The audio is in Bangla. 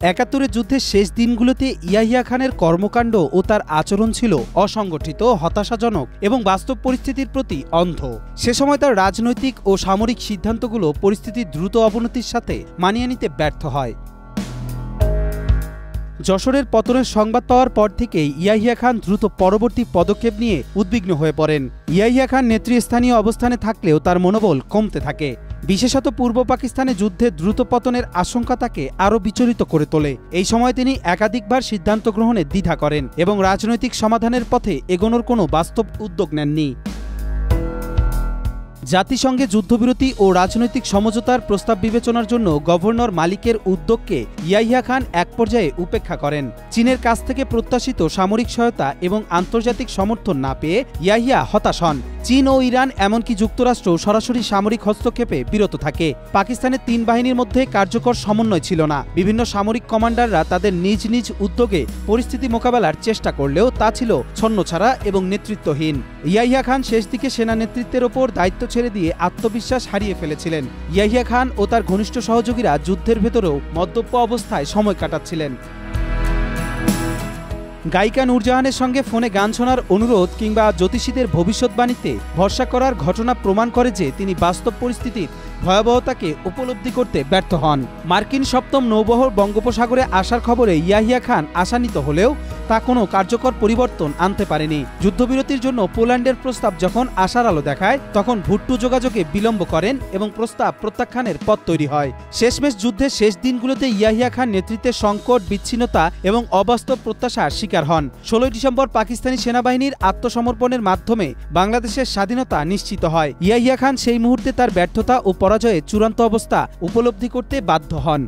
একাত্তরের যুদ্ধের শেষ দিনগুলোতে ইয়াহিয়া খানের কর্মকাণ্ড ও তার আচরণ ছিল অসংগঠিত, হতাশাজনক এবং বাস্তব পরিস্থিতির প্রতি অন্ধ। সে সময় তার রাজনৈতিক ও সামরিক সিদ্ধান্তগুলো পরিস্থিতির দ্রুত অবনতির সাথে মানিয়ে নিতে ব্যর্থ হয়। যশোরের পতনের সংবাদ পাওয়ার পর থেকেই ইয়াহিয়া খান দ্রুত পরবর্তী পদক্ষেপ নিয়ে উদ্বিগ্ন হয়ে পড়েন। ইয়াহিয়া খান নেতৃস্থানীয় অবস্থানে থাকলেও তার মনোবল কমতে থাকে। বিশেষত পূর্ব পাকিস্তানে যুদ্ধের দ্রুত পতনের আশঙ্কা তাকে আরও বিচলিত করে তোলে। এই সময় তিনি একাধিকবার সিদ্ধান্ত গ্রহণে দ্বিধা করেন এবং রাজনৈতিক সমাধানের পথে এগোনোর কোনো বাস্তব উদ্যোগ নেননি। জাতিসংঘে যুদ্ধবিরতি ও রাজনৈতিক সমঝোতার প্রস্তাব বিবেচনার জন্য গভর্নর মালিকের উদ্যোগকে ইয়াহিয়া খান এক পর্যায়ে উপেক্ষা করেন। চীনের কাছ থেকে প্রত্যাশিত সামরিক সহায়তা এবং আন্তর্জাতিক সমর্থন না পেয়ে ইয়াহিয়া হতাশ হন। চীন ও ইরান এমনকি যুক্তরাষ্ট্র সরাসরি সামরিক হস্তক্ষেপে বিরত থাকে। পাকিস্তানের তিন বাহিনীর মধ্যে কার্যকর সমন্বয় ছিল না। বিভিন্ন সামরিক কমান্ডাররা তাদের নিজ নিজ উদ্যোগে পরিস্থিতি মোকাবেলার চেষ্টা করলেও তা ছিল ছন্নছাড়া এবং নেতৃত্বহীন। ইয়াহিয়া খান শেষ দিকে সেনা নেতৃত্বের ওপর দায়িত্ব ছেড়ে দিয়ে আত্মবিশ্বাস হারিয়ে ফেলেছিলেন। ইয়াহিয়া খান ও তার ঘনিষ্ঠ সহযোগীরা যুদ্ধের ভেতরেও মদ্যপ অবস্থায় সময় কাটাচ্ছিলেন। গায়িকা নূরজাহানের সঙ্গে ফোনে গান শোনার অনুরোধ কিংবা জ্যোতিষীদের ভবিষ্যৎবাণীতে ভরসা করার ঘটনা প্রমাণ করে যে তিনি বাস্তব পরিস্থিতির ভয়াবহতাকে উপলব্ধি করতে ব্যর্থ হন। মার্কিন সপ্তম নৌবহর বঙ্গোপসাগরে আসার খবরে ইয়াহিয়া খান আশান্বিত হলেও তা কোনো কার্যকর পরিবর্তন আনতে পারেনি। যুদ্ধবিরতির জন্য পোল্যান্ডের প্রস্তাব যখন আশার আলো দেখায়, তখন ভুট্টো যোগাযোগে বিলম্ব করেন এবং প্রস্তাব প্রত্যাখ্যানের পথ তৈরি হয়। শেষমেশ যুদ্ধের শেষ দিনগুলোতে ইয়াহিয়া খান নেতৃত্বের সংকট, বিচ্ছিন্নতা এবং অবাস্তব প্রত্যাশার শিকার হন। 16 ডিসেম্বর পাকিস্তানি সেনাবাহিনীর আত্মসমর্পণের মাধ্যমে বাংলাদেশের স্বাধীনতা নিশ্চিত হয়। ইয়াহিয়া খান সেই মুহূর্তে তার ব্যর্থতা ও পরাজয়ের চূড়ান্ত অবস্থা উপলব্ধি করতে বাধ্য হন।